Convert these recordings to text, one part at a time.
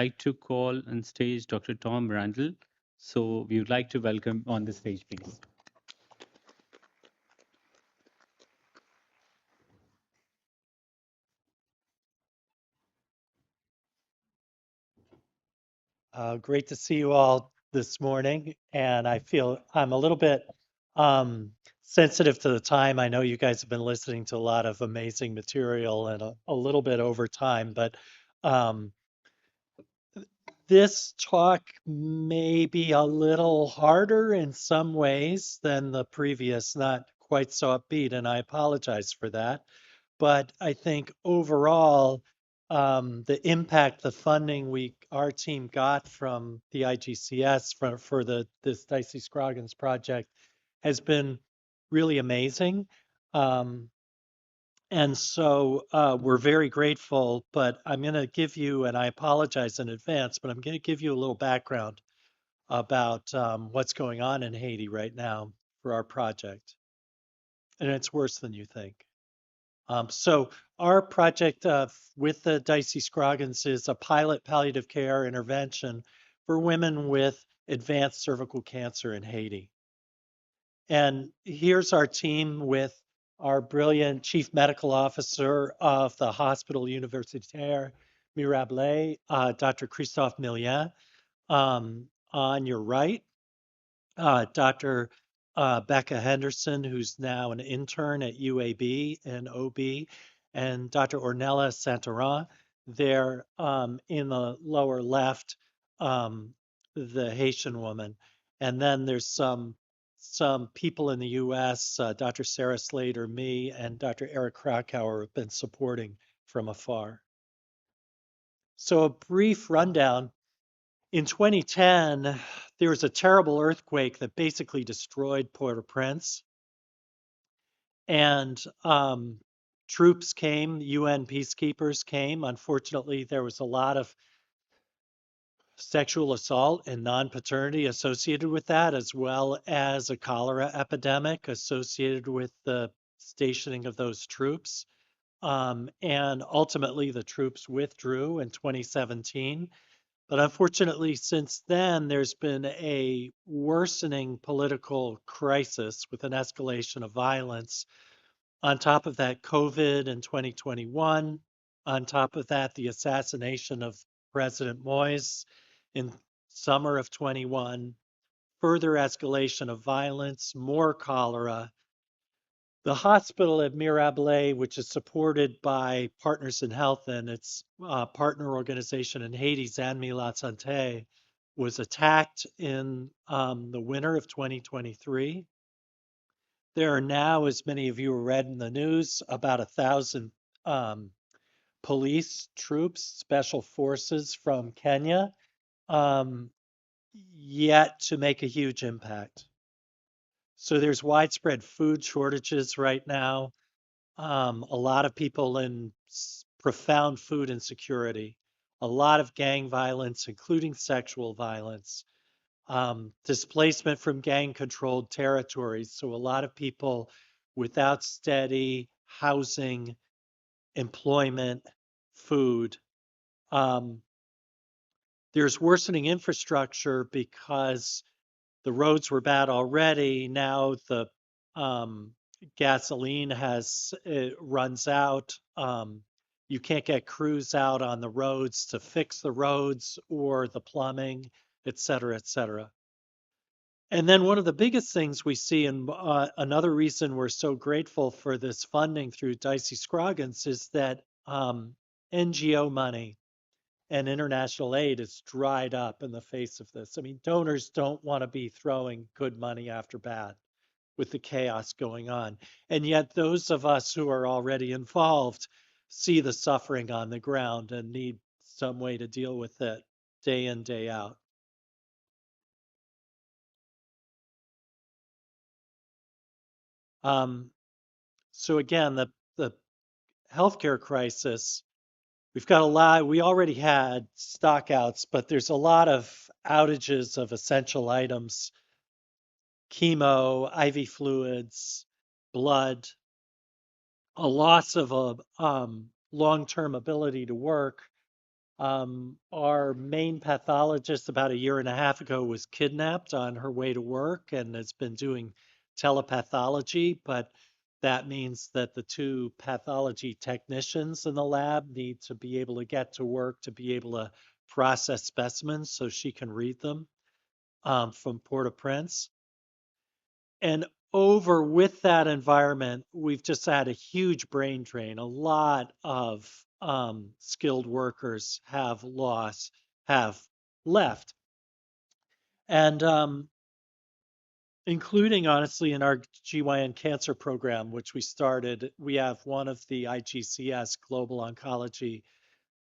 like to call on stage Dr. Tom Randall. So we would like to welcome on the stage, please. Great to see you all this morning. And I feel I'm a little bit um, sensitive to the time. I know you guys have been listening to a lot of amazing material and a little bit over time, but um, this talk may be a little harder in some ways than the previous, not quite so upbeat, and I apologize for that. But I think overall, the impact, the funding our team got from the IGCS for this Dicey Scroggins project has been really amazing. Um, and so we're very grateful, but I'm going to give you, and I apologize in advance, but I'm going to give you a little background about what's going on in Haiti right now for our project. And it's worse than you think. So our project with the Dicey Scroggins is a pilot palliative care intervention for women with advanced cervical cancer in Haiti. And here's our team with our brilliant chief medical officer of the Hospital Universitaire Mirabelet, Dr. Christophe Millien. On your right, Dr. Becca Henderson, who's now an intern at UAB and OB, and Dr. Ornella Santaran. There in the lower left, the Haitian woman. And then there's some people in the US, Dr. Sarah Slater, me, and Dr. Eric Krakauer have been supporting from afar. So a brief rundown. In 2010, there was a terrible earthquake that basically destroyed Port-au-Prince, and troops came, UN peacekeepers came. Unfortunately, there was a lot of sexual assault and non-paternity associated with that, as well as a cholera epidemic associated with the stationing of those troops. And ultimately, the troops withdrew in 2017. But unfortunately, since then, there's been a worsening political crisis with an escalation of violence. On top of that, COVID in 2021. On top of that, the assassination of President Moise in summer of 21. Further escalation of violence, more cholera. The hospital at Mirabelet, which is supported by Partners in Health and its partner organization in Haiti, Zanmi La Santé, was attacked in the winter of 2023. There are now, as many of you read in the news, about 1,000 um, police troops, special forces from Kenya, um, yet to make a huge impact. So there's widespread food shortages right now. A lot of people in profound food insecurity, a lot of gang violence, including sexual violence, displacement from gang controlled territories. So, a lot of people without steady housing, employment, food. Um, there's worsening infrastructure because the roads were bad already. Now the um, gasoline has it runs out. You can't get crews out on the roads to fix the roads or the plumbing, et cetera, et cetera. And then one of the biggest things we see, and another reason we're so grateful for this funding through Dicey Scroggins, is that NGO money and international aid is dried up in the face of this. I mean, donors don't want to be throwing good money after bad with the chaos going on. And yet, those of us who are already involved see the suffering on the ground and need some way to deal with it day in, day out. Um, so, again, the healthcare crisis. We've got a lot, we already had stockouts, but there's a lot of outages of essential items, chemo, IV fluids, blood, a loss of a long-term ability to work, Our main pathologist about a year and a half ago was kidnapped on her way to work and has been doing telepathology, but that means that the two pathology technicians in the lab need to be able to get to work to be able to process specimens so she can read them from Port-au-Prince. And over with that environment, we've just had a huge brain drain. A lot of skilled workers have left. And including, honestly, in our GYN cancer program, which we started, we have one of the IGCS Global Gynecologic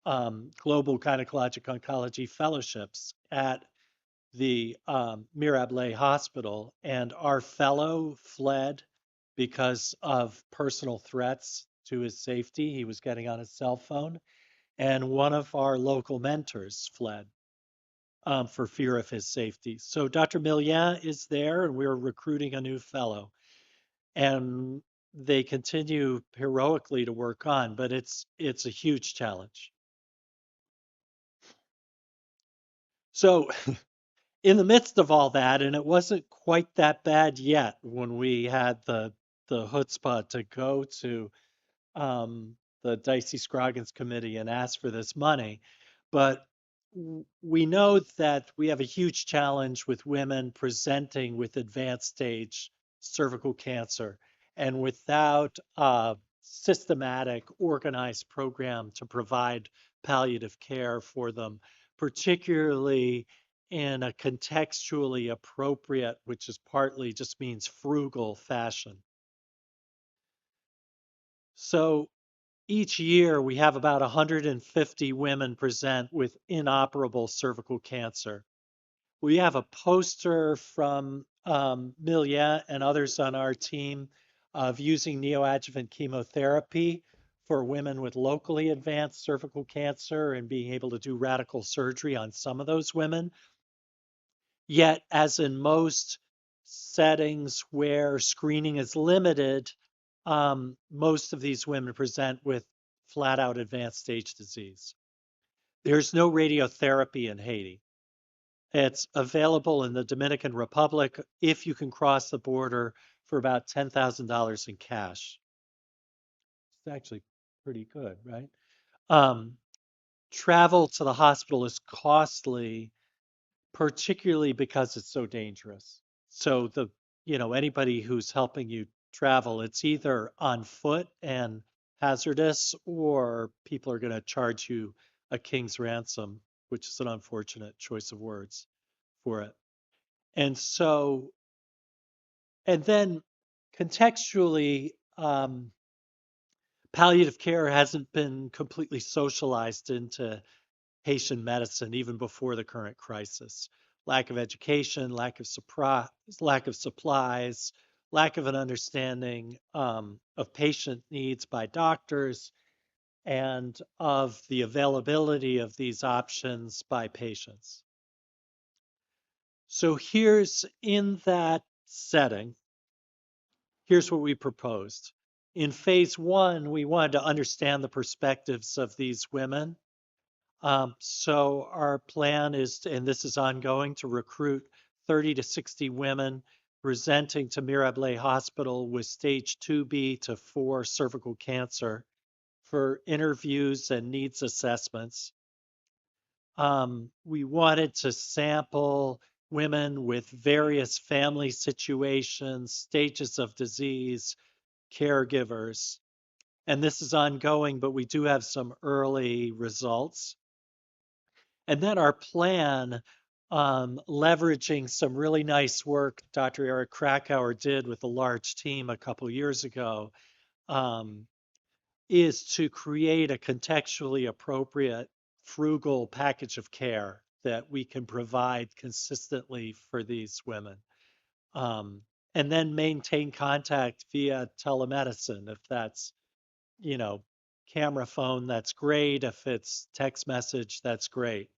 Oncology Fellowships at the Mirablet Hospital, and our fellow fled because of personal threats to his safety. He was getting on his cell phone, and one of our local mentors fled for fear of his safety. So Dr. Millian is there, and we're recruiting a new fellow, and they continue heroically to work on, but it's a huge challenge. So in the midst of all that, and it wasn't quite that bad yet when we had the chutzpah to go to the Dicey Scroggins Committee and ask for this money. But we know that we have a huge challenge with women presenting with advanced stage cervical cancer. And without a systematic, organized program to provide palliative care for them, particularly in a contextually appropriate, which is partly just means frugal fashion. So each year, we have about 150 women present with inoperable cervical cancer. We have a poster from Milia and others on our team of using neoadjuvant chemotherapy for women with locally advanced cervical cancer and being able to do radical surgery on some of those women. Yet, as in most settings where screening is limited, most of these women present with flat out advanced stage disease. There's no radiotherapy in Haiti. It's available in the Dominican Republic if you can cross the border for about $10,000 in cash. It's actually pretty good, right? Um, Travel to the hospital is costly, particularly because it's so dangerous. So anybody who's helping you travel, it's either on foot and hazardous, or people are going to charge you a king's ransom, which is an unfortunate choice of words for it. And so, and then contextually, palliative care hasn't been completely socialized into Haitian medicine even before the current crisis. Lack of education, lack of supplies, lack of an understanding of patient needs by doctors, and of the availability of these options by patients. So here's in that setting, here's what we proposed. In phase one, we wanted to understand the perspectives of these women. So our plan is, and this is ongoing, to recruit 30 to 60 women presenting to Mirablet Hospital with stage 2B to 4 cervical cancer for interviews and needs assessments. We wanted to sample women with various family situations, stages of disease, caregivers. And this is ongoing, but we do have some early results. And then our plan, leveraging some really nice work Dr. Eric Krakauer did with a large team a couple years ago, um, is to create a contextually appropriate, frugal package of care that we can provide consistently for these women. Um, and then maintain contact via telemedicine. If that's, you know, camera phone, that's great. If it's text message, that's great.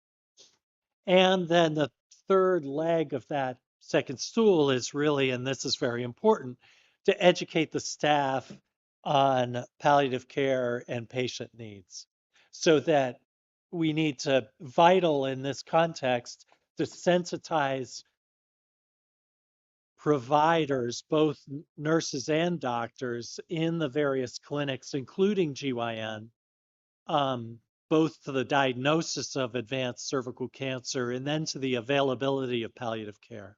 And then the third leg of that second stool is really, and this is very important, to educate the staff on palliative care and patient needs so that we need to, vital in this context, to sensitize providers, both nurses and doctors in the various clinics, including GYN, um, both to the diagnosis of advanced cervical cancer and then to the availability of palliative care.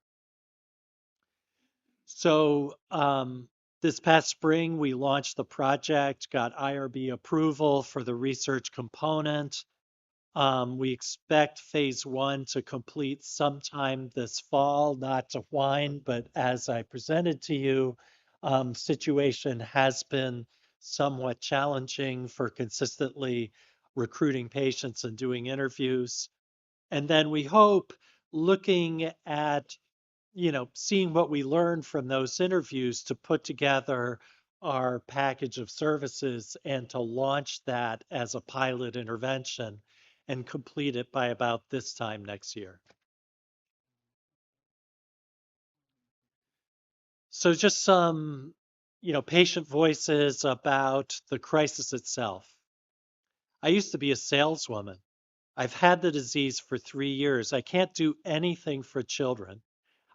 So this past spring, we launched the project, got IRB approval for the research component. We expect phase one to complete sometime this fall, not to whine, but as I presented to you, situation has been somewhat challenging for consistently recruiting patients and doing interviews. And then we hope, looking at, seeing what we learned from those interviews, to put together our package of services and to launch that as a pilot intervention and complete it by about this time next year. So just some, patient voices about the crisis itself. I used to be a saleswoman. I've had the disease for 3 years. I can't do anything for children.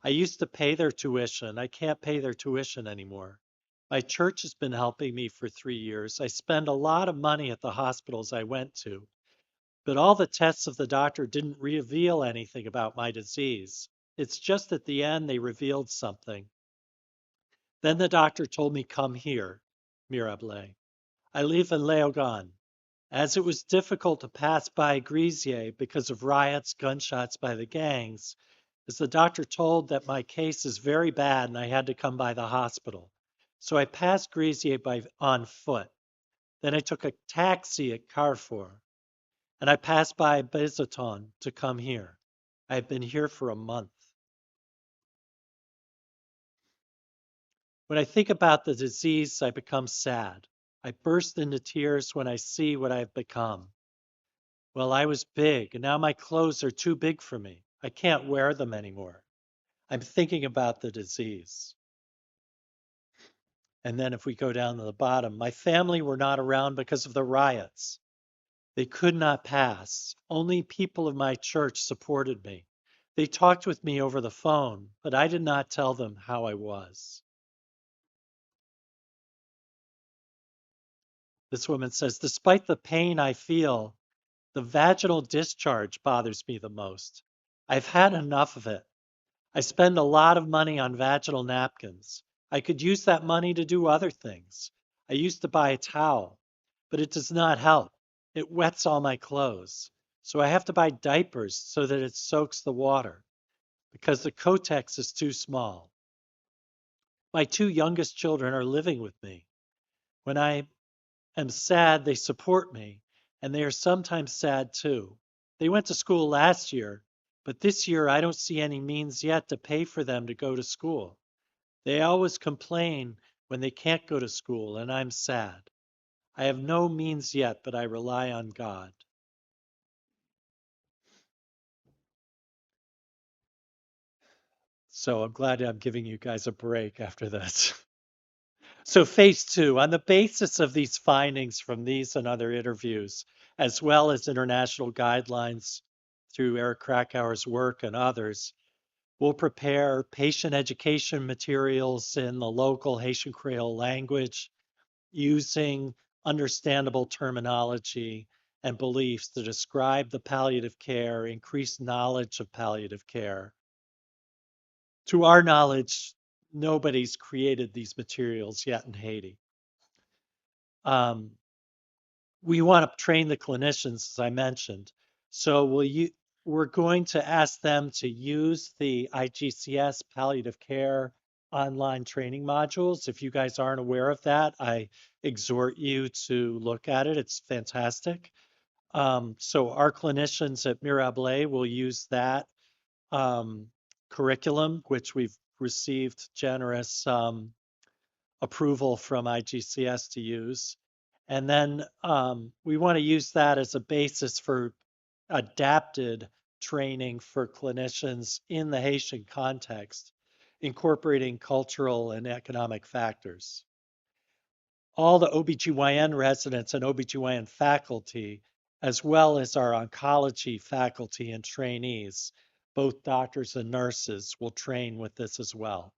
I used to pay their tuition. I can't pay their tuition anymore. My church has been helping me for 3 years. I spend a lot of money at the hospitals I went to, but all the tests of the doctor didn't reveal anything about my disease. It's just at the end they revealed something. Then the doctor told me, come here, Mirable. I live in Léogâne. As it was difficult to pass by Grisier because of riots, gunshots by the gangs, as the doctor told that my case is very bad and I had to come by the hospital. So I passed Grisier on foot. Then I took a taxi at Carrefour and I passed by Bezaton to come here. I've been here for a month. When I think about the disease, I become sad. I burst into tears when I see what I've become. Well, I was big, and now my clothes are too big for me. I can't wear them anymore. I'm thinking about the disease. And then if we go down to the bottom, my family were not around because of the riots. They could not pass. Only people of my church supported me. They talked with me over the phone, but I did not tell them how I was. This woman says, despite the pain I feel, the vaginal discharge bothers me the most. I've had enough of it. I spend a lot of money on vaginal napkins. I could use that money to do other things. I used to buy a towel, but it does not help. It wets all my clothes. So I have to buy diapers so that it soaks the water because the Kotex is too small. My two youngest children are living with me. When I am sad, they support me, and they are sometimes sad too. They went to school last year, but this year I don't see any means yet to pay for them to go to school. They always complain when they can't go to school, and I'm sad. I have no means yet, but I rely on God. So I'm glad I'm giving you guys a break after this. So, phase two, on the basis of these findings from these and other interviews, as well as international guidelines through Eric Krakauer's work and others, we'll prepare patient education materials in the local Haitian Creole language using understandable terminology and beliefs to describe the palliative care, increase knowledge of palliative care. To our knowledge, nobody's created these materials yet in Haiti. Um, we want to train the clinicians, as I mentioned. So we're going to ask them to use the IGCS palliative care online training modules. If you guys aren't aware of that, I exhort you to look at it. It's fantastic. So our clinicians at Mirable will use that um, curriculum, which we've received generous approval from IGCS to use. And then we want to use that as a basis for adapted training for clinicians in the Haitian context, incorporating cultural and economic factors. All the OBGYN residents and OBGYN faculty as well as our oncology faculty and trainees. Both doctors and nurses will train with this as well.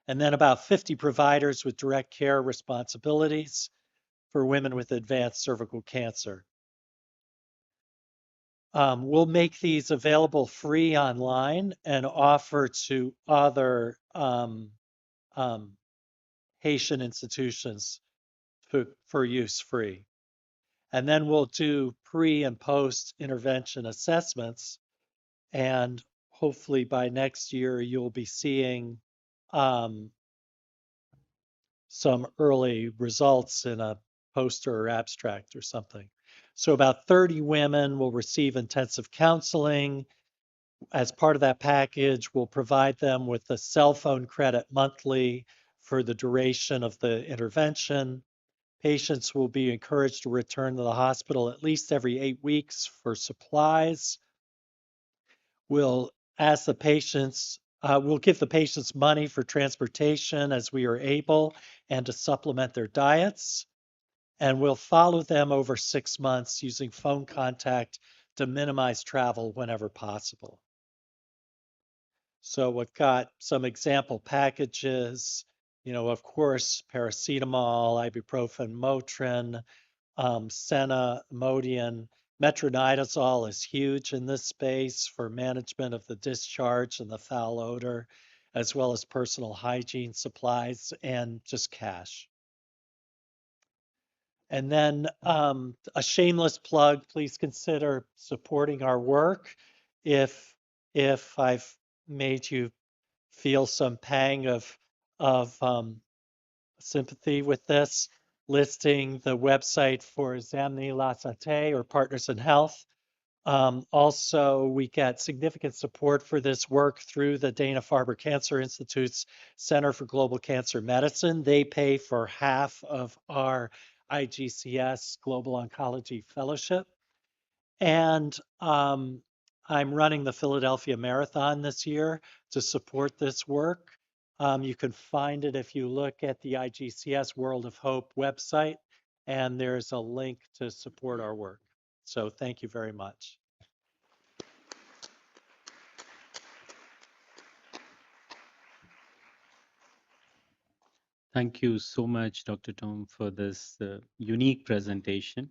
And then about 50 providers with direct care responsibilities for women with advanced cervical cancer. We'll make these available free online and offer to other um, Haitian institutions for use free. And then we'll do pre and post intervention assessments. And hopefully by next year, you'll be seeing um, some early results in a poster or abstract or something. So about 30 women will receive intensive counseling. As part of that package, we'll provide them with a cell phone credit monthly for the duration of the intervention. Patients will be encouraged to return to the hospital at least every 8 weeks for supplies. We'll ask the patients, we'll give the patients money for transportation as we are able and to supplement their diets. And we'll follow them over 6 months using phone contact to minimize travel whenever possible. So we've got some example packages, of course, paracetamol, ibuprofen, Motrin, Senna, Imodium. Metronidazole is huge in this space for management of the discharge and the foul odor, as well as personal hygiene supplies and just cash. And then a shameless plug, please consider supporting our work. If if I've made you feel some pang of sympathy with this, listing the website for Zamni La Santé or Partners in Health. Also, we get significant support for this work through the Dana-Farber Cancer Institute's Center for Global Cancer Medicine. They pay for half of our IGCS Global Oncology Fellowship. And I'm running the Philadelphia Marathon this year to support this work. You can find it if you look at the IGCS World of Hope website, and there's a link to support our work. So thank you very much. Thank you so much, Dr. Tom, for this unique presentation.